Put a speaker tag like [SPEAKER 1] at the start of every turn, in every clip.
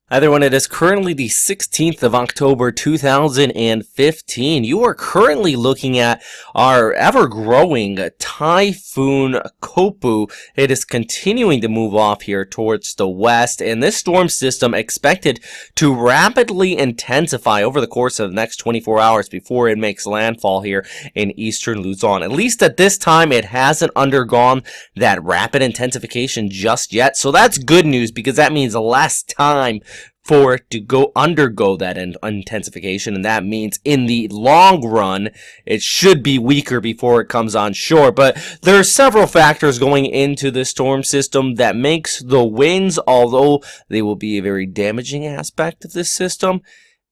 [SPEAKER 1] Hi there, it is currently the 16th of October 2015. You are currently looking at our ever-growing Typhoon Koppu. It is continuing to move off here towards the west, and this storm system expected to rapidly intensify over the course of the next 24 hours before it makes landfall here in eastern Luzon. At least at this time, it hasn't undergone that rapid intensification just yet, so that's good news because that means less time for it to undergo that intensification, and that means in the long run it should be weaker before it comes on shore. But there are several factors going into this storm system that makes the winds, although they will be a very damaging aspect of this system,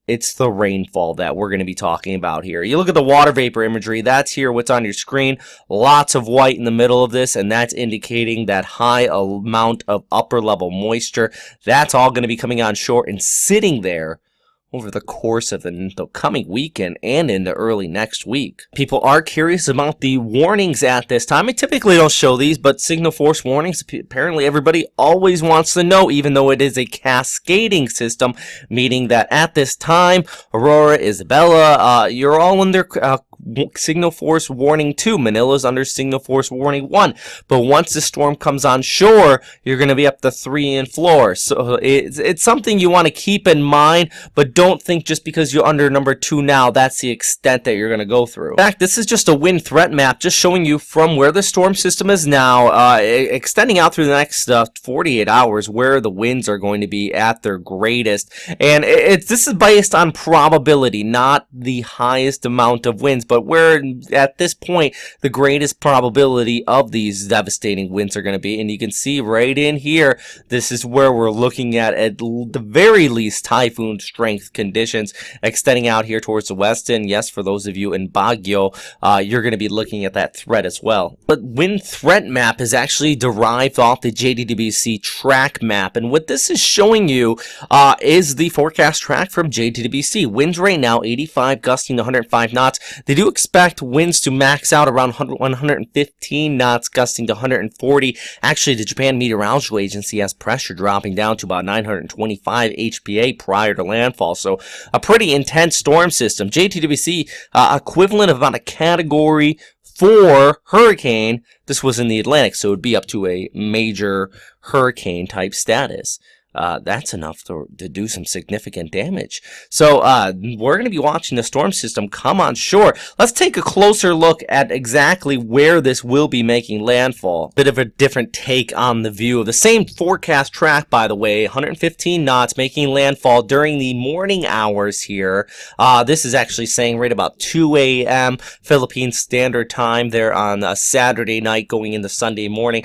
[SPEAKER 1] it's the rainfall that we're going to be talking about here. You look at the water vapor imagery, that's here what's on your screen. Lots of white in the middle of this, and that's indicating that high amount of upper level moisture. That's all going to be coming on shore and sitting there over the course of the coming weekend and in the early next week. People are curious about the warnings at this time. I typically don't show these, but signal force warnings, apparently everybody always wants to know, even though it is a cascading system, meaning that at this time, Aurora, Isabella, you're all under signal force warning 2. Manila's under signal force warning 1. But once the storm comes on shore, you're going to be up to 3 in floor. So it's something you want to keep in mind, but don't think just because you're under number 2 now, that's the extent that you're going to go through. In fact, this is just a wind threat map, just showing you from where the storm system is now, extending out through the next 48 hours, where the winds are going to be at their greatest. And this is based on probability, not the highest amount of winds, but where at this point the greatest probability of these devastating winds are going to be. And you can see right in here, this is where we're looking at the very least typhoon strength conditions extending out here towards the west. And yes, for those of you in Baguio, you're going to be looking at that threat as well. But wind threat map is actually derived off the JDWC track map, and what this is showing you is the forecast track from JDWC. Winds right now 85 gusting to 105 knots. They do expect winds to max out around 115 knots, gusting to 140. Actually, the Japan Meteorological Agency has pressure dropping down to about 925 HPA prior to landfall. So a pretty intense storm system. JTWC, equivalent of about a Category 4 hurricane. This was in the Atlantic, so it would be up to a major hurricane type status. That's enough to do some significant damage. So we're going to be watching the storm system come on shore. Let's take a closer look at exactly where this will be making landfall. Bit of a different take on the view of the same forecast track, by the way. 115 knots making landfall during the morning hours here. This is actually saying right about 2 a.m. Philippine Standard Time there on a Saturday night going into Sunday morning,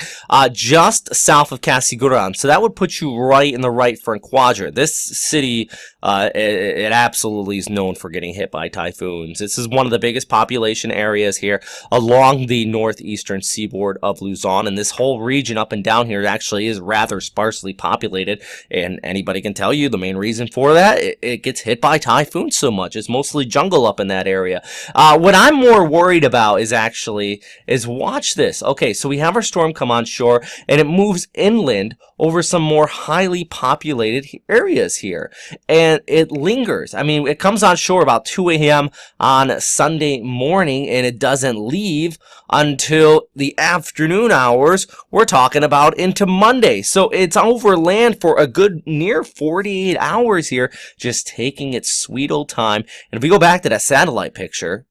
[SPEAKER 1] just south of Casiguran. So that would put you right in the right front quadrant. This city, it absolutely is known for getting hit by typhoons. This is one of the biggest population areas here along the northeastern seaboard of Luzon, and this whole region up and down here actually is rather sparsely populated, and anybody can tell you the main reason for that, it gets hit by typhoons so much. It's mostly jungle up in that area. What I'm more worried about is watch this. Okay, so we have our storm come on shore, and it moves inland over some more highly populated areas here, and it lingers. I mean, it comes on shore about 2 a.m. on Sunday morning, and it doesn't leave until the afternoon hours. We're talking about into Monday, so it's over land for a good near 48 hours here, just taking its sweet old time. And if we go back to that satellite picture,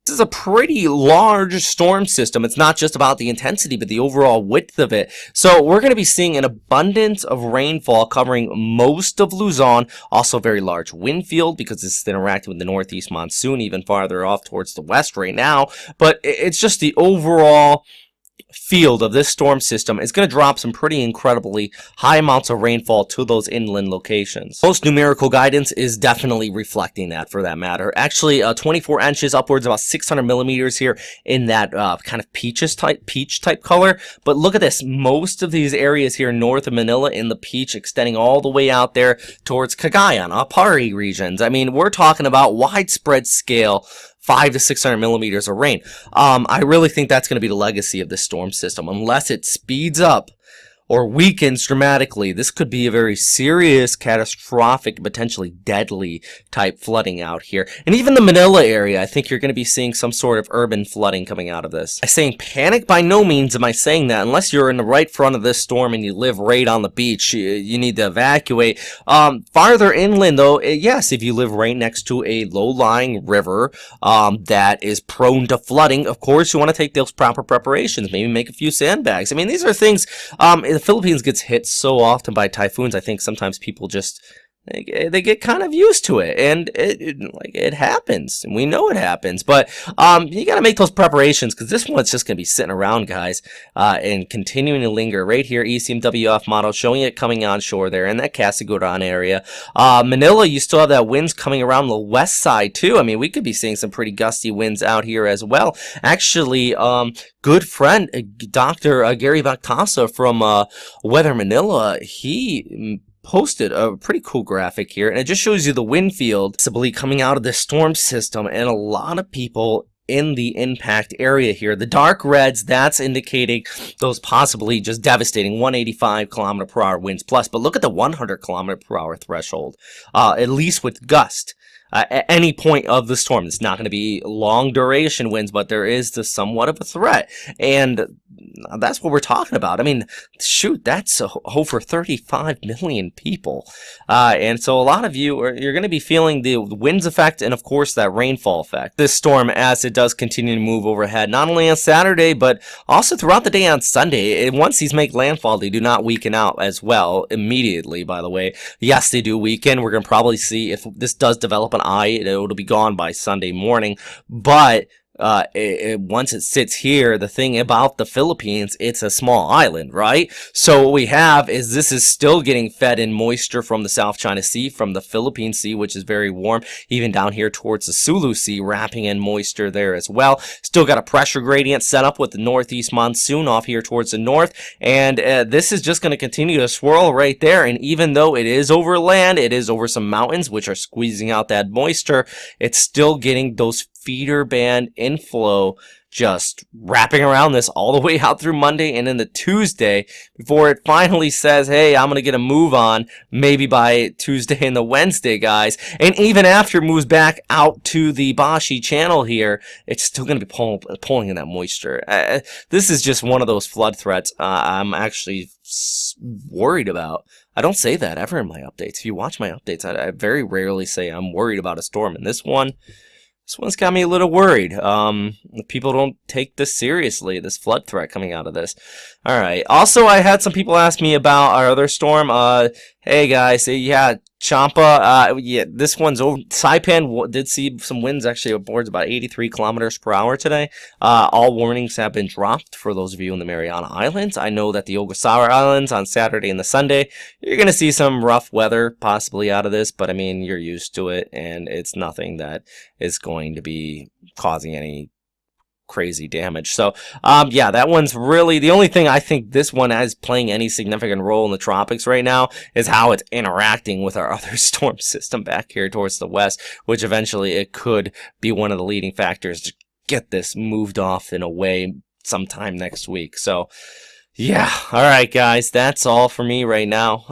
[SPEAKER 1] this is a pretty large storm system. It's not just about the intensity, but the overall width of it. So we're going to be seeing an abundance of rainfall covering most of Luzon. Also very large wind field because this is interacting with the northeast monsoon even farther off towards the west right now. But it's just the overall field of this storm system is going to drop some pretty incredibly high amounts of rainfall to those inland locations. Most numerical guidance is definitely reflecting that, for that matter. Actually, 24 inches, upwards about 600 millimeters here in that kind of peach type color. But look at this. Most of these areas here north of Manila in the peach, extending all the way out there towards Cagayan, Apari regions. I mean, we're talking about widespread scale 500 to 600 millimeters of rain. I really think that's going to be the legacy of this storm system, unless it speeds up or weakens dramatically, this could be a very serious, catastrophic, potentially deadly type flooding out here. And even the Manila area, I think you're going to be seeing some sort of urban flooding coming out of this. I'm saying panic? By no means am I saying that. Unless you're in the right front of this storm and you live right on the beach, you need to evacuate. Farther inland, though, yes, if you live right next to a low-lying river that is prone to flooding, of course, you want to take those proper preparations. Maybe make a few sandbags. I mean, these are things, the Philippines gets hit so often by typhoons, I think sometimes people just, they get kind of used to it, and it happens, and we know it happens. But you got to make those preparations, because this one's just going to be sitting around, guys, and continuing to linger right here. ECMWF model showing it coming onshore there in that Casiguran area. Manila, you still have that winds coming around the west side too. I mean, we could be seeing some pretty gusty winds out here as well. Actually, good friend Dr. Gary Bactasa from Weather Manila, he posted a pretty cool graphic here, and it just shows you the wind field possibly coming out of this storm system, and a lot of people in the impact area here. The dark reds, that's indicating those possibly just devastating 185 kilometer per hour winds plus, but look at the 100 kilometer per hour threshold, at least with gust. At any point of the storm. It's not going to be long duration winds, but there is somewhat of a threat. And that's what we're talking about. I mean, shoot, that's over 35 million people. And so a lot of you're going to be feeling the winds effect and, of course, that rainfall effect. This storm, as it does continue to move overhead, not only on Saturday, but also throughout the day on Sunday. And once these make landfall, they do not weaken out as well immediately, by the way. Yes, they do weaken. We're going to probably see if this does develop an eye, it'll be gone by Sunday morning. But once it sits here, the thing about the Philippines, it's a small island, right? So what we have is this is still getting fed in moisture from the South China Sea, from the Philippine Sea, which is very warm, even down here towards the Sulu Sea, wrapping in moisture there as well. Still got a pressure gradient set up with the northeast monsoon off here towards the north, and this is just going to continue to swirl right there. And even though it is over land, it is over some mountains which are squeezing out that moisture, it's still getting those feeder band inflow just wrapping around this all the way out through Monday and into Tuesday before it finally says, hey, I'm going to get a move on maybe by Tuesday and the Wednesday, guys. And even after it moves back out to the Bashi channel here, it's still going to be pulling in that moisture. This is just one of those flood threats I'm actually worried about. I don't say that ever in my updates. If you watch my updates, I very rarely say I'm worried about a storm. And this one's got me a little worried. People don't take this seriously, this flood threat coming out of this. All right. Also, I had some people ask me about our other storm. Hey guys, yeah, Champa, yeah, this one's over. Saipan did see some winds actually upwards about 83 kilometers per hour today. All warnings have been dropped for those of you in the Mariana Islands. I know that the Ogasawara Islands on Saturday and the Sunday, you're going to see some rough weather possibly out of this, but I mean, you're used to it, and it's nothing that is going to be causing any crazy damage. So yeah, that one's really the only thing I think this one is playing any significant role in the tropics right now is how it's interacting with our other storm system back here towards the west, which eventually it could be one of the leading factors to get this moved off in a way sometime next week. So yeah, all right, guys, that's all for me right now.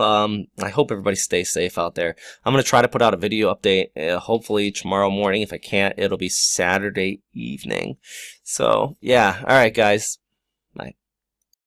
[SPEAKER 1] I hope everybody stays safe out there. I'm going to try to put out a video update, hopefully tomorrow morning. If I can't, it'll be Saturday evening. So, yeah, all right, guys.